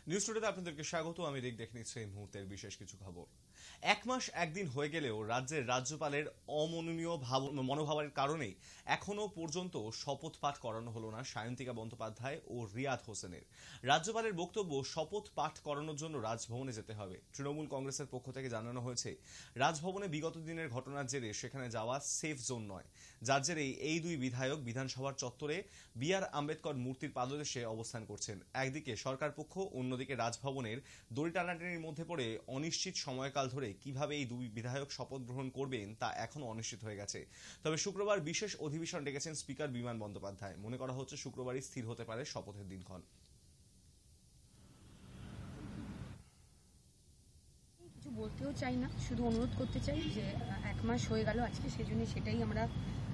News টুডেতে আপনাদেরকে স্বাগত। আমি রিক দেখে নিচ্ছি এই মুহূর্তের বিশেষ কিছু খবর। এক মাস একদিন হয়ে গেলেও রাজ্যের রাজ্যপালের অমনোনীয় মনোভাবের কারণে এখনো পর্যন্ত শপথ পাঠ করানো হলো না সায়ন্তিকা বন্দ্যোপাধ্যায় ও রিয়াদ হোসেনের। রাজ্যপালের বক্তব্য, শপথ পাঠ করানোর জন্য রাজভবনে যেতে হবে। তৃণমূল কংগ্রেসের পক্ষ থেকে জানানো হয়েছে, রাজভবনে বিগত দিনের ঘটনার জেরে সেখানে যাওয়া সেফ জোন নয়, যার জেরে এই দুই বিধায়ক বিধানসভার চত্বরে বি.আর. আম্বেদকর মূর্তির পাদদেশে অবস্থান করছেন। একদিকে সরকার পক্ষ, অন্যদিকে রাজভবনের দড়ি টানাটানির মধ্যে পড়ে অনিশ্চিত সময়কাল ধরে কিভাবে এই দুই বিধায়ক শপথ গ্রহণ করবেন তা এখনো অনিশ্চিত হয়ে গেছে। তবে শুক্রবার বিশেষ অধিবেশন ডেকেছেন স্পিকার বিমান বন্দ্যোপাধ্যায়। মনে করা হচ্ছে শুক্রবারই স্থির হতে পারে শপথের দিনক্ষণ। কিছু বলতেও চাই না, শুধু অনুরোধ করতে চাই যে এক মাস হয়ে গেল আজকে, সেজন্য সেটাই আমরা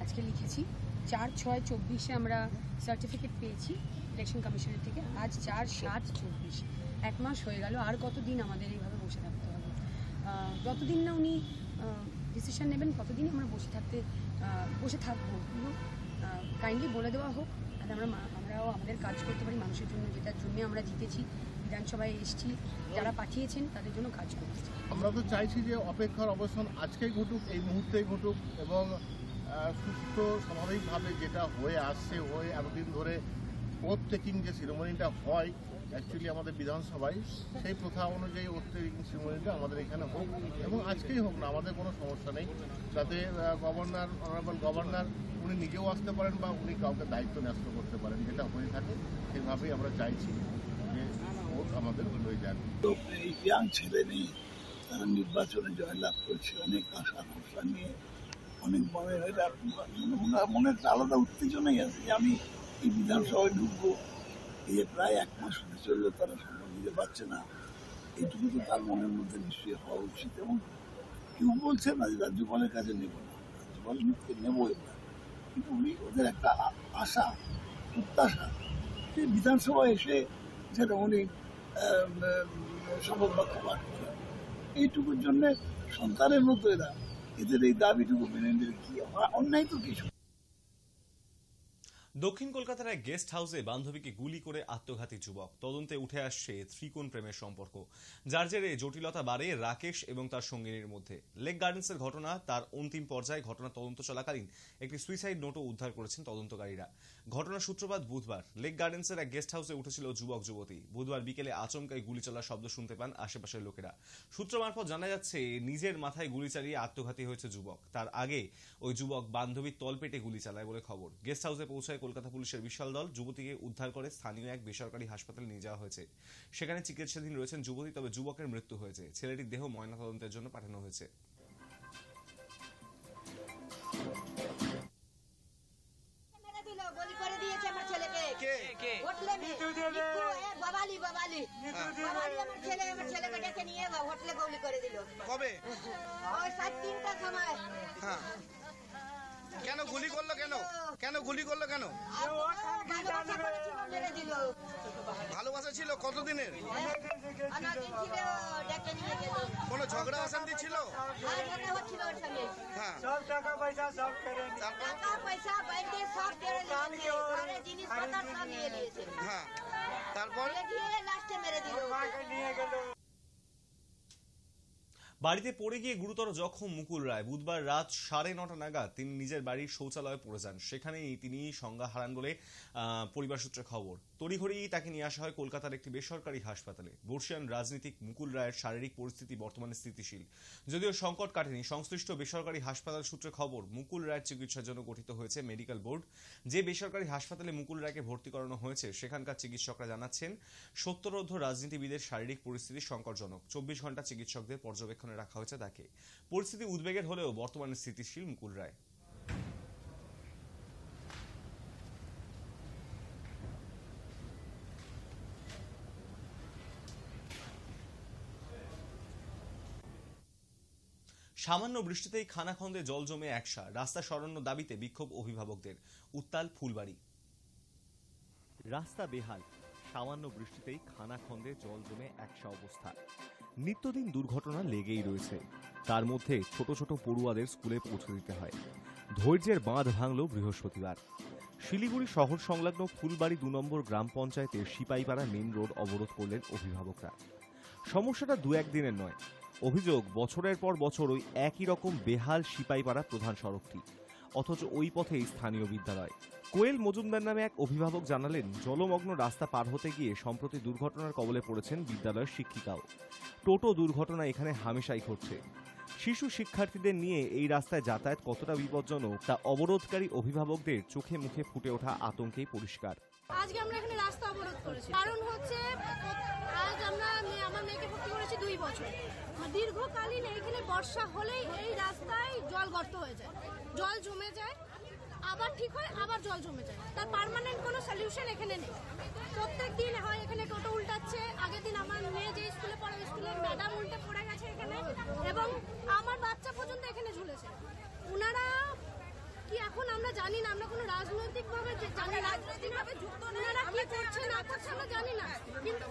আজকে লিখেছি। 4/6/24 আমরা সার্টিফিকেট পেয়েছি ইলেকশন কমিশনের থেকে, আজ 4/7/24, এক মাস হয়ে গেল। আর কতদিন আমাদের এইভাবে বসে থাকতে হবে? যতদিন না উনি ডিসিশন নেবেন কতদিন আমরা বসে থাকবো। কাইন্ডলি বলে দেওয়া হোক, তাহলে আমরাও আমাদের কাজ করতে পারি মানুষের জন্য, যেটার জন্য আমরা জিতেছি, বিধানসভায় এসেছি, যারা পাঠিয়েছেন তাদের জন্য কাজ করতে। আমরা তো চাইছি যে অপেক্ষার অবসান আজকেই ঘটুক, এই মুহূর্তেই ঘটুক, এবং সুস্থ স্বাভাবিকভাবে যেটা হয়ে আসছে, এতদিন ধরে ওথ টেকিং যে সেরেমনিটা হয় অ্যাকচুয়ালি আমাদের বিধানসভায়, সেই প্রথা অনুযায়ী ওথ টেকিং সেরেমনিটা আমাদের এখানে হোক, এবং আজকেই হোক না, আমাদের কোনো সমস্যা নেই। যাতে অনারেবল গভর্নর উনি নিজেও আসতে পারেন বা উনি কাউকে দায়িত্ব ন্যস্ত করতে পারেন, যেটা হয়ে থাকে সেভাবেই আমরা চাইছি যে ভোট আমাদের হয়ে যাক। এই ইয়াং ছেলে নিয়ে তারা নির্বাচনে জয়লাভ করছে, অনেক আশা ভরসা নিয়ে, অনেক মনের আলাদা উত্তেজনাই আছে যে আমি এই বিধানসভায় ঢুকবো। এই প্রায় এক মাস হতে চললো, তারা সম্মান দিতে পারছে না। এইটুকু তো তার মনের মধ্যে নিশ্চয়ই হওয়া উচিত। এবং কেউ বলছে না যে রাজ্যপালের কাছে নেব না, রাজ্যপাল নেবো এবার, কিন্তু উনি ওদের একটা আশা প্রত্যাশা যে বিধানসভায় এসে যেটা উনি শপথ বাক্য পাঠ করেন, এইটুকুর জন্য সন্তানের মতো এদের এই দাবিটুকু মেনে নিলে কি অন্যায় তো কিছু। দক্ষিণ কলকাতার এক গেস্ট হাউসে বান্ধবীকে গুলি করে আত্মঘাতী যুবক। তদন্তে উঠে আসছে ত্রিকোণ প্রেমের সম্পর্ক, যার জেরে জটিলতা বাড়ে রাকেশ এবং তার সঙ্গিনীর মধ্যে। লেক গার্ডেন্সের ঘটনা তার অন্তিম পর্যায়ে। ঘটনা তদন্ত চলাকালীন একটি সুইসাইড নোটও উদ্ধার করেছেন তদন্তকারীরা। ঘটনার সূত্রপাত বুধবার। লেক গার্ডেন্সের এক গেস্ট হাউসে উঠেছিল যুবক যুবতী। বুধবার বিকেলে আচমকাই গুলি চলার শব্দ শুনতে পান আশেপাশের লোকেরা। সূত্র মারফত জানা যাচ্ছে, নিজের মাথায় গুলি চালিয়ে আত্মঘাতী হয়েছে যুবক। তার আগে ওই যুবক বান্ধবীর তলপেটে গুলি চালায় বলে খবর। গেস্ট হাউসে পৌঁছায় কলকাতা পুলিশের বিশাল দল। যুবতীকে উদ্ধার করে স্থানীয় এক বেসরকারি হাসপাতালে নিয়ে যাওয়া হয়েছে। সেখানে চিকিৎসাধীন রয়েছেন যুবতী, তবে যুবকের মৃত্যু হয়েছে। ছেলেটির দেহ ময়নাতদন্তের জন্য পাঠানো হয়েছে। কেন গুলি করলো? কেন গুলি করলো? কেন ভালোবাসা ছিল কতদিনের? কোনো ঝগড়া অশান্তি ছিল? হ্যাঁ, সব টাকা পয়সা সব কেড়ে নিয়েছে। হ্যাঁ, তারপর নিয়ে গেল। বাড়িতে পড়ে গিয়ে গুরুতর জখম মুকুল রায়। বুধবার রাত 9:30 নাগাদ তিনি নিজের বাড়ির শৌচালয়ে পড়ে যান। সেখানেই তিনি সংজ্ঞা হারান বলে পরিবার সূত্রে খবর। তড়িঘড়ি তাকে নিয়ে আসা হয় কলকাতার একটি বেসরকারি হাসপাতালে। বর্ষিয়ান রাজনীতিক মুকুল রায়ের শারীরিক পরিস্থিতি বর্তমানে স্থিতিশীল, যদিও সংকট কাটেনি। সংশ্লিষ্ট বেসরকারি হাসপাতাল সূত্রে খবর, মুকুল রায়ের চিকিৎসার জন্য গঠিত হয়েছে মেডিকেল বোর্ড। যে বেসরকারি হাসপাতালে মুকুল রায়কে ভর্তি করানো হয়েছে সেখানকার চিকিৎসকরা জানাচ্ছেন, সত্তরোর্ধ্ব রাজনীতিবিদের শারীরিক পরিস্থিতি সংকটজনক। 24 ঘন্টা চিকিৎসকদের পর্যবেক্ষণে রাখা হয়েছে তাকে। পরিস্থিতি উদ্বেগের হলেও বর্তমানে স্থিতিশীল মুকুল রায়। সামান্য বৃষ্টিতেই খানাখন্দে জল জমে একসা। রাস্তা সরানোর দাবিতে বিক্ষোভ অভিভাবকদের। উত্তাল ফুলবাড়ি। রাস্তা বেহাল, সামান্য বৃষ্টিতেই খানাখন্দে জল জমে একসা অবস্থা। নিত্যদিন দুর্ঘটনা লেগেই রয়েছে, তার মধ্যে ছোট ছোট পড়ুয়াদের স্কুলে পৌঁছে দিতে হয়। ধৈর্যের বাঁধ ভাঙল বৃহস্পতিবার। শিলিগুড়ি শহর সংলগ্ন ফুলবাড়ি 2 নম্বর গ্রাম পঞ্চায়েতের সিপাইপাড়া মেইন রোড অবরোধ করলেন অভিভাবকরা। সমস্যাটা 2-1 দিনের নয়। অভিযোগ, বছরের পর বছর ওই একই রকম বেহাল সিপাইপাড়া প্রধান সড়কটি, অথচ ওই পথেই স্থানীয় বিদ্যালয়। কোয়েল মজুমদার নামে এক অভিভাবক জানালেন, জলমগ্ন রাস্তা পার হতে গিয়ে সম্প্রতি দুর্ঘটনার কবলে পড়েছেন বিদ্যালয়ের শিক্ষিকাও। টোটো দুর্ঘটনা এখানে হামেশাই ঘটছে। শিশু শিক্ষার্থীদের নিয়ে এই রাস্তায় যাতায়াত কতটা বিপজ্জনক তা অবরোধকারী অভিভাবকদের চোখে মুখে ফুটে ওঠা আতঙ্কেই পরিষ্কার। আজকে আমরা এখানে রাস্তা অবরোধ করেছি, কারণ হচ্ছে আজ আমরা আমার মেয়েকে ভর্তি করেছি 2 বছর। দীর্ঘকালীন এখানে বর্ষা হলেই এই রাস্তায় জল গর্ত হয়ে যায়, জল জমে যায়, আবার ঠিক হয়, আবার জল জমে যায়। তার পার্মানেন্ট কোনো সলিউশন এখানে নেই। প্রত্যেক দিন হয় এখানে টোটো উল্টাচ্ছে। আগের দিন আমার মেয়ে যে স্কুলে পড়ে, স্কুলের ম্যাডাম উল্টে পড়ে গেছে এখানে, এবং আমার বাচ্চা পর্যন্ত এখানে ঝুলেছে। ওনারা কি এখন আমরা জানি না, আমরা কোনো রাজনৈতিকভাবে জানি না ওনারা কি করছে না করছে আমরা জানি না, কিন্তু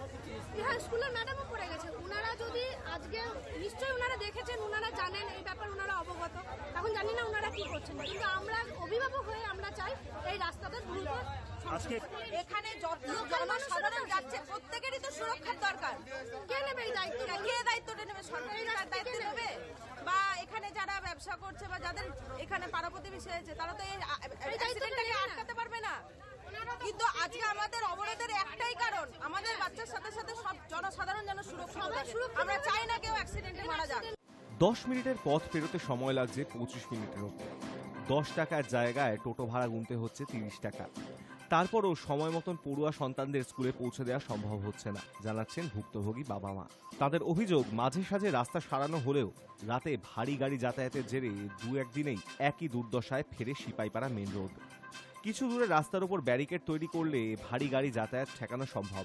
হ্যাঁ স্কুলের ম্যাডামও পড়ে গেছে। ওনারা যদি আজকে নিশ্চয়ই ওনারা দেখেছেন, ওনারা জানেন এই ব্যাপার, ওনারা অবগত। এখন জানি না ওনারা কি করছেন, কিন্তু আমরা অভিভাবক হয়ে আমরা চাই এই রাস্তাটা দ্রুত। এখানে যত জনসাধারণ যাচ্ছে প্রত্যেকেরই তো সুরক্ষার দরকার। কে নেবে এই দায়িত্ব? কে দায়িত্বটা নেবে? সরকারি দায়িত্ব নেবে, বা এখানে যারা ব্যবসা করছে বা যাদের এখানে পাড়া প্রতিবেশী হয়েছে তারা তো এই অ্যাক্সিডেন্টটাকে আটকাতে পারবে না। কিন্তু আজকে আমাদের অবরোধের একটাই কারণ, আমাদের বাচ্চার সাথে সাথে সব জনসাধারণ যেন সুরক্ষিত থাকে। আমরা চাই না কেউ অ্যাক্সিডেন্টে মারা যাক। 10 মিনিটের পথ পেরোতে সময় লাগছে 25 মিনিটের ওপর। 10 টাকার জায়গায় টোটো ভাড়া গুনতে হচ্ছে 30 টাকা। তারপরও সময় মতন পড়ুয়া সন্তানদের স্কুলে পৌঁছে দেওয়া সম্ভব হচ্ছে না, জানাচ্ছেন ভুক্তভোগী বাবা মা। তাদের অভিযোগ, মাঝে সাঝে রাস্তা সারানো হলেও রাতে ভারী গাড়ি যাতায়াতের জেরে 2-1 দিনেই একই দুর্দশায় ফেরে সিপাইপাড়া মেন রোড। কিছু দূরে রাস্তার উপর ব্যারিকেড তৈরি করলে ভারী গাড়ি যাতায়াত ঠেকানো সম্ভব।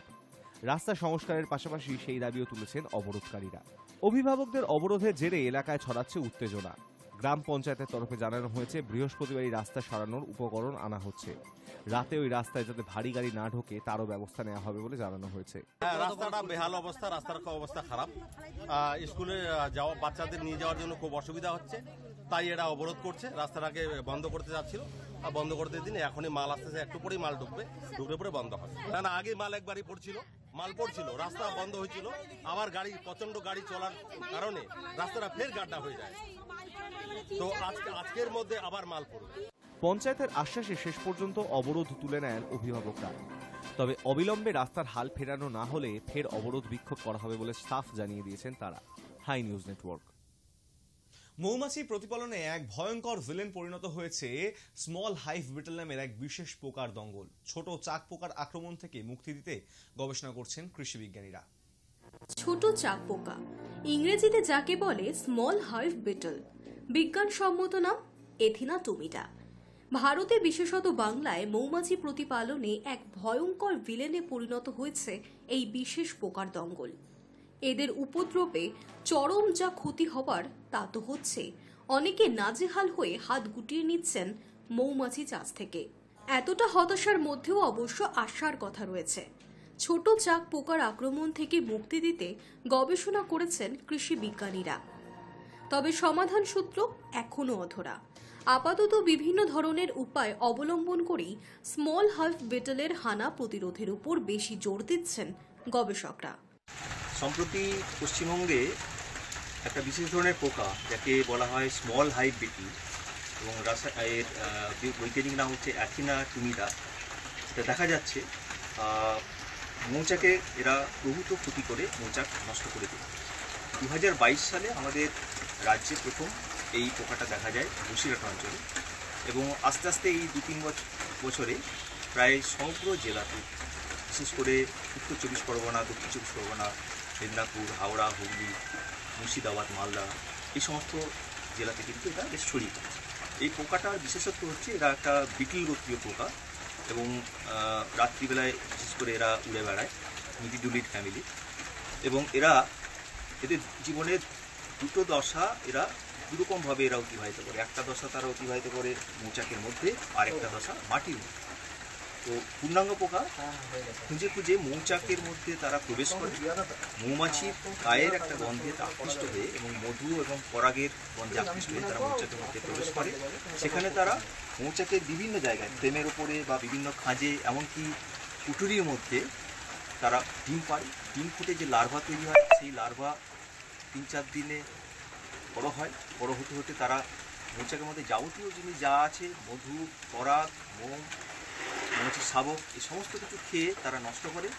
রাস্তা সংস্কারের পাশাপাশি সেই দাবিও তুলেছেন অবরোধকারীরা। অভিভাবকদের অবরোধের জেরে এলাকায় ছড়াচ্ছে উত্তেজনা। গ্রাম পঞ্চায়েতের তরফে জানানো হয়েছে, বৃহস্পতিবারই রাস্তা সারানোর উপকরণ আনা হচ্ছে। রাতে ওই রাস্তায় যাতে ভারী গাড়ি না ঢোকে তারও ব্যবস্থা নেওয়া হবে বলে জানানো হয়েছে। রাস্তাটা বেহাল অবস্থা, রাস্তার অবস্থা খারাপ। স্কুলে যাওয়া বাচ্চাদের নিয়ে যাওয়ার জন্য খুব অসুবিধা হচ্ছে, তাই এরা অবরোধ করছে। রাস্তাটাকে বন্ধ করতে যাচ্ছিল, আর বন্ধ করতে দিন এখনই মাল আসতেছে, একটু পরেই মাল ঢুকলে পরে বন্ধ হবে। না আগে মাল একবারই মাল পড়ছিল, রাস্তা বন্ধ হয়েছিল, আবার প্রচন্ড গাড়ি চলার কারণে রাস্তাটা ফের গাড্ডা হয়ে যায়। তো আজকের মধ্যে আবার মাল পড়বে। পঞ্চায়েতের আশ্বাসে শেষ পর্যন্ত অবরোধ তুলে নেন অভিভাবকরা। তবে অবিলম্বে রাস্তার হাল ফেরানো না হলে ফের অবরোধ বিক্ষোভ করা হবে বলে সাফ জানিয়ে দিয়েছেন তারা। High news Network. মৌমাছি প্রতিপালনে এক ভয়ঙ্কর ভিলেন পরিণত হয়েছে স্মল হাইভ বিটল নামের এক বিশেষ পোকার দঙ্গল। ছোট চাক পোকার আক্রমণ থেকে মুক্তি দিতে গবেষণা করছেন কৃষি বিজ্ঞানীরা। ছোট চাক পোকা, ইংরেজিতে যাকে বলে স্মল হাইভ বিটল, বিজ্ঞানসম্মত নাম এথিনা টুমিটা। ভারতে বিশেষত বাংলায় মৌমাছি প্রতিপালনে এক ভয়ঙ্কর ভিলেনে পরিণত হয়েছে এই বিশেষ পোকার দঙ্গল। এদের উপদ্রবে চরম যা ক্ষতি হবার তা তো হচ্ছে, অনেকে নাজেহাল হয়ে হাত গুটিয়ে নিচ্ছেন মৌমাছি চাষ থেকে। এতটা হতাশার মধ্যেও অবশ্য আশার কথা রয়েছে। ছোট চাক পোকার আক্রমণ থেকে মুক্তি দিতে গবেষণা করেছেন কৃষি বিজ্ঞানীরা। তবে সমাধান সূত্র এখনো অধরা। আপাতত বিভিন্ন ধরনের উপায় অবলম্বন করেই স্মল হাইভ বিটলের হানা প্রতিরোধের উপর বেশি জোর দিচ্ছেন গবেষকরা। সম্প্রতি পশ্চিমবঙ্গে একটা বিশেষ ধরনের পোকা যাকে বলা হয় স্মল হাইভ বিটল, এবং এর বৈজ্ঞানিক নাম হচ্ছে অ্যাথিনা টুমিটা, এটা দেখা যাচ্ছে মৌচাকে এরা প্রভূত ক্ষতি করে মৌচাক নষ্ট করে দেয়। 2022 সালে আমাদের রাজ্যে প্রথম এই পোকাটা দেখা যায় বসিরহাট অঞ্চলে, এবং আস্তে আস্তে এই 2-3 বছরে প্রায় সমগ্র জেলাতে, বিশেষ করে উত্তর 24 পরগনা, দক্ষিণ 24 পরগনা, মেদিনীপুর, হাওড়া, হুগলি, মুর্শিদাবাদ, মালদা, এই সমস্ত জেলাতে কিন্তু এটা বেশ ছড়িয়ে পড়েছে। এই পোকাটার বিশেষত্ব হচ্ছে এরা একটা বিটল গোত্রীয় পোকা, এবং রাত্রিবেলায় বিশেষ করে এরা উড়ে বেড়ায়, মিডিডুলিড ফ্যামিলি, এবং এদের জীবনের দুটো দশা এরা দুরকমভাবে এরা অতিবাহিত করে। একটা দশা তারা অতিবাহিত করে মৌচাকের মধ্যে, আর একটা দশা মাটির মধ্যে। তো পূর্ণাঙ্গ পোকা খুঁজে খুঁজে মৌচাকের মধ্যে তারা প্রবেশ করে মৌমাছির গায়ের একটা গন্ধে আকৃষ্ট হয়ে এবং মধু এবং পরাগের গন্ধে আকৃষ্ট হয়ে তারা মৌচাকের মধ্যে প্রবেশ করে। সেখানে তারা মৌচাকের বিভিন্ন জায়গায় ফ্রেমের ওপরে বা বিভিন্ন খাঁজে এমনকি কুটুরির মধ্যে তারা ডিম পাড়ে। ডিম ফুটে যে লার্ভা তৈরি হয় সেই লার্ভা 3-4 দিনে বড় হয়। বড় হতে হতে তারা মৌচাকের মধ্যে যাবতীয় জিনিস যা আছে মধু, পরাগ, মোম, মৌমাছির শাবক এই সমস্ত কিছু খেয়ে তারা নষ্ট করে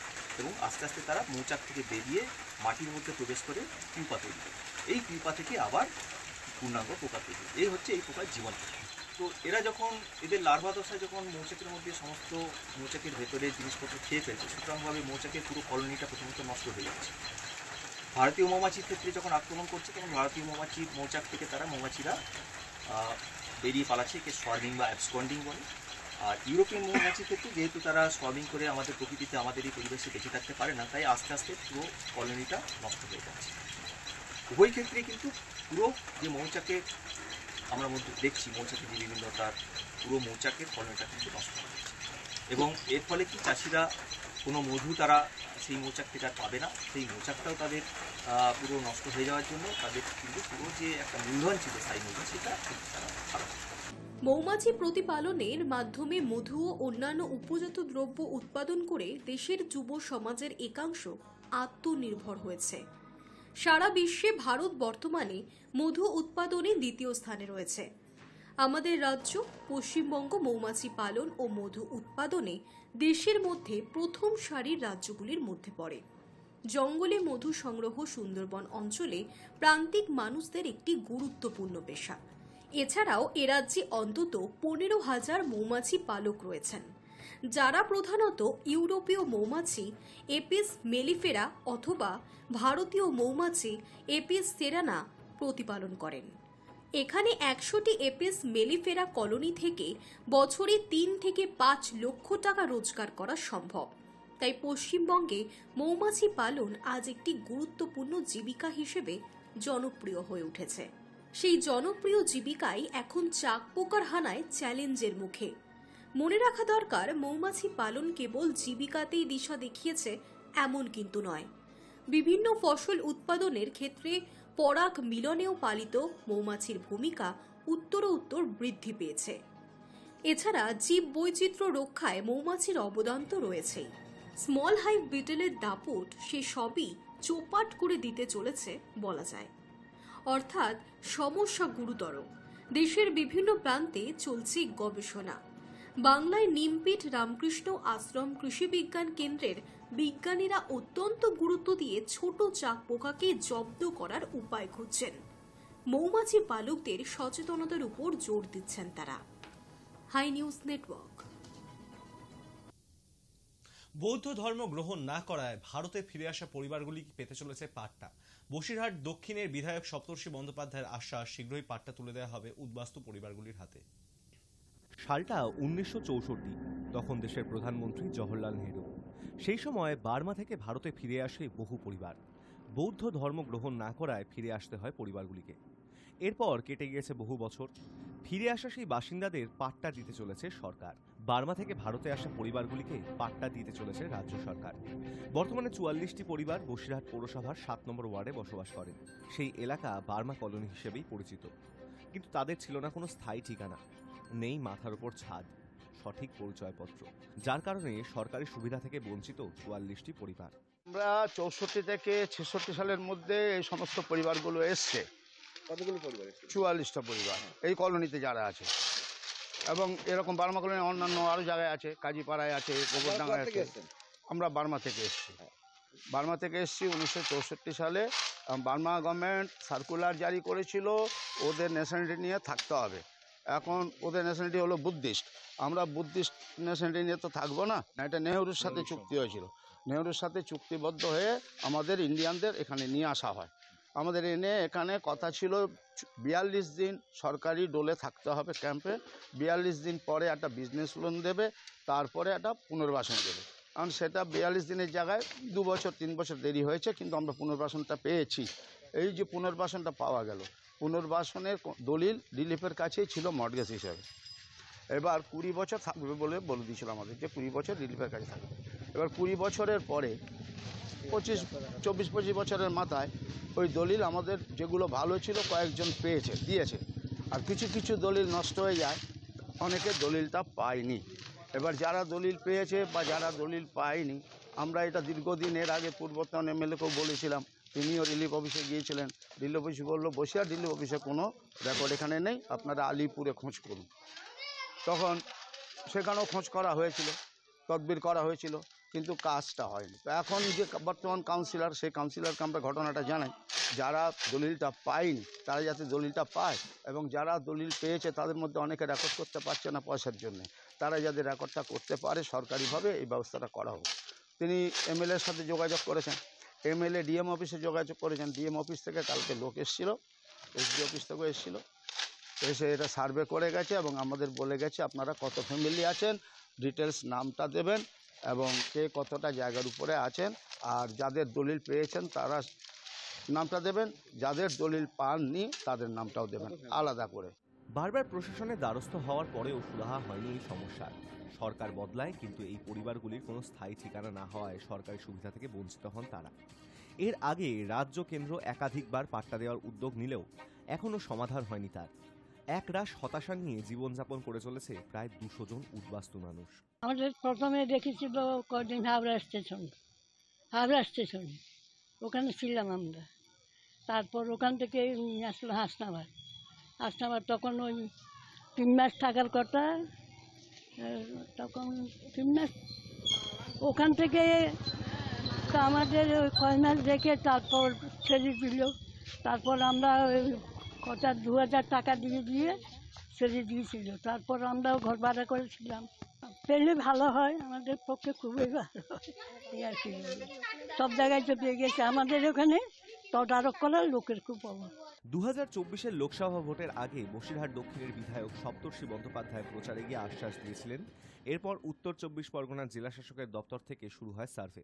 এবং আস্তে আস্তে তারা মৌচাক থেকে বেরিয়ে মাটির মধ্যে প্রবেশ করে পিউপা তৈরি করে। এই পিউপা থেকে আবার পূর্ণাঙ্গ পোকা তৈরি। এই হচ্ছে এই পোকার জীবন। তো এরা যখন এদের লার্ভা দশায় যখন মৌচাকের মধ্যে সমস্ত মৌচাকের ভেতরে জিনিসপত্র খেয়ে ফেলছে, সুতরাংভাবে মৌচাকের পুরো কলোনিটা প্রথমত নষ্ট হয়ে যাচ্ছে। ভারতীয় মৌমাছির ক্ষেত্রে যখন আক্রমণ করছে তখন ভারতীয় মৌমাছির মৌচাক থেকে তারা মৌমাছিরা বেরিয়ে পালাচ্ছে, একে সোয়ার্মিং বা অ্যাবসকন্ডিং বলে। আর ইউরোপিয়ান মৌমাছির ক্ষেত্রে যেহেতু তারা সোয়ার্মিং করে আমাদের প্রকৃতিতে আমাদের এই পরিবেশে বেঁচে থাকতে পারে না, তাই আস্তে আস্তে পুরো কলোনিটা নষ্ট হয়ে যাচ্ছে। উভয় ক্ষেত্রে কিন্তু পুরো যে মৌচাকের আমরা মধ্যে দেখছি মৌচাকের যে বিভিন্ন তার পুরো মৌচাকের কলোনিটা কিন্তু নষ্ট হয়ে যাচ্ছে এবং এর ফলে কি চাষিরা কোনো মধু তারা সেই মৌচাক থেকে আর পাবে না। সেই মৌচাকটাও তাদের পুরো নষ্ট হয়ে যাওয়ার জন্য তাদের কিন্তু পুরো যে একটা মূলধন ছিল স্থায়ী মূলধন সেটা তারা হারাবে। মৌমাছি প্রতিপালনের মাধ্যমে মধু ও অন্যান্য উপজাত দ্রব্য উৎপাদন করে দেশের যুব সমাজের একাংশ আত্মনির্ভর হয়েছে। সারা বিশ্বে ভারত বর্তমানে মধু উৎপাদনে দ্বিতীয় স্থানে রয়েছে। আমাদের রাজ্য পশ্চিমবঙ্গ মৌমাছি পালন ও মধু উৎপাদনে দেশের মধ্যে প্রথম সারির রাজ্যগুলির মধ্যে পড়ে। জঙ্গলে মধু সংগ্রহ সুন্দরবন অঞ্চলে প্রান্তিক মানুষদের একটি গুরুত্বপূর্ণ পেশা। এছাড়াও এ রাজ্যে অন্তত 15,000 মৌমাছি পালক রয়েছেন, যারা প্রধানত ইউরোপীয় মৌমাছি এপিস মেলিফেরা অথবা ভারতীয় মৌমাছি এপিস সেরানা প্রতিপালন করেন। এখানে 100টি এপিস মেলিফেরা কলোনি থেকে বছরে 3 থেকে 5 লক্ষ টাকা রোজগার করা সম্ভব। তাই পশ্চিমবঙ্গে মৌমাছি পালন আজ একটি গুরুত্বপূর্ণ জীবিকা হিসেবে জনপ্রিয় হয়ে উঠেছে। সেই জনপ্রিয় জীবিকাই এখন চাক পোকার হানায় চ্যালেঞ্জের মুখে। মনে রাখা দরকার, মৌমাছি পালন কেবল জীবিকাতেই দিশা দেখিয়েছে এমন কিন্তু নয়। বিভিন্ন ফসল উৎপাদনের ক্ষেত্রে পরাগ মিলনেও পালিত মৌমাছির ভূমিকা উত্তরোত্তর বৃদ্ধি পেয়েছে। এছাড়া জীব বৈচিত্র্য রক্ষায় মৌমাছির অবদান তো রয়েছেই। স্মল হাইভ বিটেলের দাপট সে সবই চোপাট করে দিতে চলেছে বলা যায়। অর্থাৎ সমস্যা গুরুতর। দেশের বিভিন্ন প্রান্তে চলছে গবেষণা। বাংলায় নিমপীঠ রামকৃষ্ণ আশ্রম কৃষি বিজ্ঞান কেন্দ্রের বিজ্ঞানীরা অত্যন্ত গুরুত্ব দিয়ে ছোট চাক পোকাকে জব্দ করার উপায় খুঁজছেন। মৌমাছি পালকদের সচেতনতার উপর জোর দিচ্ছেন তারা। High news Network. বৌদ্ধ ধর্ম গ্রহণ না করায় ভারতে ফিরে আসা পরিবারগুলি পেতে চলেছে পাট্টা। বসিরহাট দক্ষিণের বিধায়ক সপ্তর্ষি বন্দ্যোপাধ্যায়ের আশ্বাস, শীঘ্রই পাট্টা তুলে দেওয়া হবে উদ্বাস্তু পরিবারগুলির হাতে। সালটা 1964, তখন দেশের প্রধানমন্ত্রী জওহরলাল নেহরু। সেই সময় বার্মা থেকে ভারতে ফিরে আসে বহু পরিবার। বৌদ্ধ ধর্ম গ্রহণ না করায় ফিরে আসতে হয় পরিবারগুলিকে। এরপর কেটে গিয়েছে বহু বছর। ফিরে আসা সেই বাসিন্দাদের পাট্টা দিতে চলেছে সরকার। বার্মা থেকে ভারতে আসা পরিবারগুলিকে পাট্টা দিতে চলেছে রাজ্য সরকার। বর্তমানে 44টি পরিবার বসিরহাট পৌরসভার 7 নম্বর ওয়ার্ডে বসবাস করেন। সেই এলাকা বার্মা কলোনি হিসেবেই পরিচিত, কিন্তু তাদের ছিল না কোনো স্থায়ী ঠিকানা, নেই মাথার উপর ছাদ, সঠিক পরিচয়পত্র, যার কারণে সরকারি সুবিধা থেকে বঞ্চিত 44টি পরিবার। আমরা 64 থেকে 66 সালের মধ্যে এই সমস্ত পরিবারগুলো এসছে। কতগুলো পরিবার? 44টা পরিবার এই কলোনিতে যারা আছে, এবং এরকম বার্মা কলোনি অন্যান্য আরও জায়গায় আছে, কাজীপাড়ায় আছে, গোবরডাঙ্গায় আছে। আমরা বার্মা থেকে এসেছি। বার্মা থেকে এসেছি 1964 সালে। বার্মা গভর্নমেন্ট সার্কুলার জারি করেছিল ওদের ন্যাশনালিটি নিয়ে থাকতে হবে। এখন ওদের ন্যাশনালিটি হলো বুদ্ধিস্ট। আমরা বুদ্ধিস্ট ন্যাশনালিটি নিয়ে তো থাকবো না। এটা নেহরুর সাথে চুক্তি হয়েছিল। নেহরুর সাথে চুক্তিবদ্ধ হয়ে আমাদের ইন্ডিয়ানদের এখানে নিয়ে আসা হয়। আমাদের এনে এখানে কথা ছিল 42 দিন সরকারি ডোলে থাকতে হবে ক্যাম্পে। 42 দিন পরে একটা বিজনেস লোন দেবে, তারপরে একটা পুনর্বাসন দেবে। কারণ সেটা 42 দিনের জায়গায় 2 বছর 3 বছর দেরি হয়েছে, কিন্তু আমরা পুনর্বাসনটা পেয়েছি। এই যে পুনর্বাসনটা পাওয়া গেল, পুনর্বাসনের দলিল দিলীপের কাছেই ছিল মর্টগেজ হিসাবে। এবার 20 বছর থাকবে বলে দিয়েছিল আমাদের, যে 20 বছর রিলিফের কাছে থাকবে। এবার 20 বছরের পরে 24-25 বছরের মাথায় ওই দলিল আমাদের যেগুলো ভালো ছিল কয়েকজন দিয়েছে, আর কিছু কিছু দলিল নষ্ট হয়ে যায়, অনেকে দলিলটা পায়নি। এবার যারা দলিল পেয়েছে বা যারা দলিল পায়নি, আমরা এটা দীর্ঘদিন এর আগে পূর্বতন এমএলএকেও বলেছিলাম, তিনিও রিলিফ অফিসে গিয়েছিলেন। রিলিফ অফিস বললো বসিরহাট রিলিফ অফিসে কোনো রেকর্ড এখানে নেই, আপনারা আলিপুরে খোঁজ করুন। তখন সেখানেও খোঁজ করা হয়েছিল, তদবির করা হয়েছিল, কিন্তু কাজটা হয়নি। তো এখন যে বর্তমান কাউন্সিলর, সেই কাউন্সিলরকে আমরা ঘটনাটা জানাই, যারা দলিলটা পায়নি তারা যাতে দলিলটা পায়, এবং যারা দলিল পেয়েছে তাদের মধ্যে অনেকে রেকর্ড করতে পারছে না পয়সার জন্য, তারা যাতে রেকর্ডটা করতে পারে সরকারিভাবে এই ব্যবস্থাটা করা হোক। তিনি এমএলএর সাথে যোগাযোগ করেছেন, এমএলএ ডিএম অফিসে যোগাযোগ করেছেন, ডিএম অফিস থেকে কালকে লোক এসেছিলো, এসডি অফিস থেকেও এসেছিলো, এসে এটা সার্ভে করে গেছে এবং আমাদের বলে গেছে আপনারা কত ফ্যামিলি আছেন, ডিটেলস নামটা দেবেন এবং কে কতটা জায়গার উপরে আছেন, আর যাদের দলিল পেয়েছেন তারা নামটা দেবেন, যাদের দলিল পাননি তাদের নামটাও দেবেন আলাদা করে। বারবার প্রশাসনের দ্বারস্থ হওয়ার পরেও সুরাহা হয়নি এই সমস্যার। সরকার বদলায়, কিন্তু এই পরিবারগুলির কোনো স্থায়ী ঠিকানা না হওয়ায় সরকারি সুবিধা থেকে বঞ্চিত হন তারা। এর আগে রাজ্য কেন্দ্র একাধিকবার পাট্টা দেওয়ার উদ্যোগ নিলেও এখনও সমাধান হয়নি তার। একরাশ হতাশা নিয়ে জীবনযাপন করে চলেছে প্রায় 200 জন উদ্বাস্তু মানুষ। আমাদের প্রথমে দেখেছিল কদিন হাওড়া স্টেশনে, ওখানে ছিলাম আমরা। তারপর ওখান থেকে নিয়ে আসলো হাসনাবাদ, তখন ওই 3 মাস থাকার কথা, তখন 3 মাস ওখান থেকে তো আমাদের ওই 6 মাস রেখে তারপর ছেড়ে দিল। তারপর আমরা ওই 2000 টাকা দিয়ে ছেড়ে দিয়েছিল। তারপর আমরাও ঘর ভাড়া করেছিলাম। পেলে ভালো হয়, আমাদের পক্ষে খুবই ভালো হয় এই আর কি। সব জায়গায় তো পেয়ে গেছে, আমাদের ওখানে তদারক করার লোকের খুব অভাব। 2024-এর লোকসভা ভোটের আগে বসিরহাট দক্ষিণের বিধায়ক সপ্তর্ষি বন্দ্যোপাধ্যায় প্রচারে গিয়ে আশ্বাস দিয়েছিলেন। এরপর উত্তর 24 পরগনার জেলা শাসকের দপ্তর থেকে শুরু হয় সার্ভে।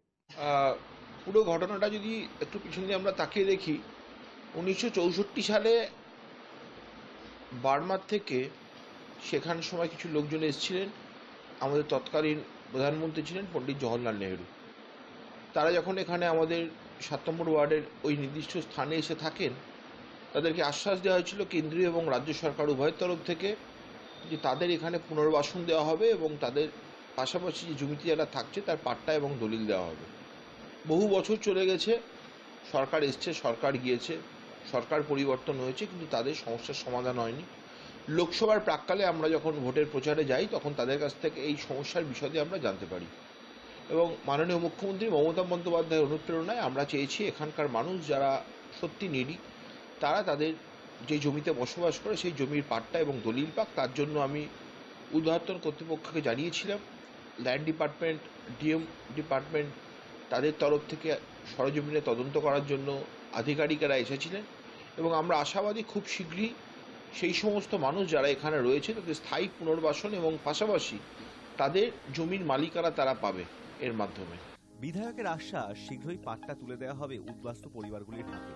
পুরো ঘটনাটা যদি একটু পিছন দিয়ে আমরা তাকিয়ে দেখি, 1964 সালে বার্মার থেকে সেখান সময় কিছু লোকজন এসেছিলেন, আমাদের তৎকালীন প্রধানমন্ত্রী ছিলেন পণ্ডিত জওহরলাল নেহরু। তারা যখন এখানে আমাদের 7 নম্বর ওয়ার্ডের ওই নির্দিষ্ট স্থানে এসে থাকেন, তাদেরকে আশ্বাস দেওয়া হয়েছিল কেন্দ্রীয় এবং রাজ্য সরকার উভয়ের তরফ থেকে যে তাদের এখানে পুনর্বাসন দেওয়া হবে এবং তাদের পাশাপাশি যে জমিতে যারা থাকছে তার পাট্টা এবং দলিল দেওয়া হবে। বহু বছর চলে গেছে, সরকার এসছে, সরকার গিয়েছে, সরকার পরিবর্তন হয়েছে, কিন্তু তাদের সমস্যার সমাধান হয়নি। লোকসভার প্রাক্কালে আমরা যখন ভোটের প্রচারে যাই তখন তাদের কাছ থেকে এই সমস্যার বিশদে আমরা জানতে পারি এবং মাননীয় মুখ্যমন্ত্রী মমতা বন্দ্যোপাধ্যায়ের অনুপ্রেরণায় আমরা চেয়েছি এখানকার মানুষ যারা সত্যি নিডি, তারা তাদের যে জমিতে বসবাস করে সেই জমির পাট্টা এবং দলিল পাক। তার জন্য আমি উদ্বোধন কর্তৃপক্ষকে জানিয়েছিলাম, ল্যান্ড ডিপার্টমেন্ট, ডিএম ডিপার্টমেন্ট, তাদের তরফ থেকে সরজমিনে তদন্ত করার জন্য আধিকারিকেরা এসেছিলেন এবং আমরা আশাবাদী খুব শীঘ্রই সেই সমস্ত মানুষ যারা এখানে রয়েছে তাদের স্থায়ী পুনর্বাসন এবং পাশাপাশি তাদের জমির মালিকানা তারা পাবে এর মাধ্যমে। বিধায়কের আশ্বাস, শীঘ্রই পাট্টা তুলে দেওয়া হবে উদ্বাস্তু পরিবারগুলির হাতে।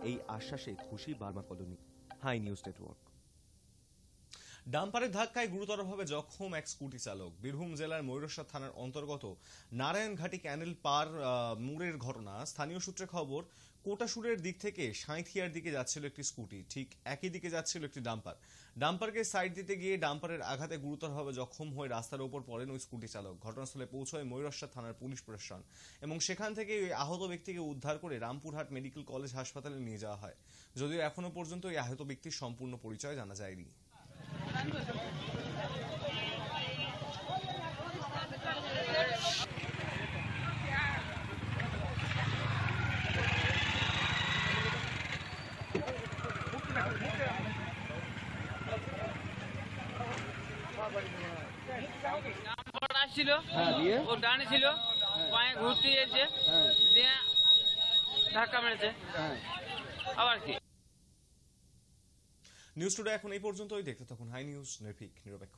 এই আশ্বাসে খুশি Burma colony. Hi news network. ডাম্পারের ধাক্কায় গুরুতরভাবে জখম এক স্কুটি চালক। বীরভূম জেলার ময়ূরেশ্বর থানার অন্তর্গত নারায়ণঘাটি ক্যানেল পার মোড়ের ঘটনা। স্থানীয় সূত্রে খবর, কোটাসুরের দিক থেকে সাঁইথিয়ার দিকে যাচ্ছিল একটি স্কুটি, ঠিক একই দিকে যাচ্ছিল একটি ডাম্পার। ডাম্পারকে সাইড দিতে গিয়ে ডাম্পারের আঘাতে গুরুতরভাবে জখম হয়ে রাস্তার ওপর পড়েন ওই স্কুটি চালক। ঘটনাস্থলে পৌঁছয় ময়ূরেশ্বর থানার পুলিশ প্রশাসন এবং সেখান থেকে ওই আহত ব্যক্তিকে উদ্ধার করে রামপুরহাট মেডিকেল কলেজ হাসপাতালে নিয়ে যাওয়া হয়। যদিও এখনো পর্যন্ত এই আহত ব্যক্তির সম্পূর্ণ পরিচয় জানা যায়নি। ছিল ও ডানে ছিল, পায়ে ঘুরতে গেছে, দিয়ে ধাক্কা মেরেছে। আবার কি নিউজ টুডে এখন এই পর্যন্তই। দেখতে থাকুন হাই নিউজ, নিরপেক্ষ।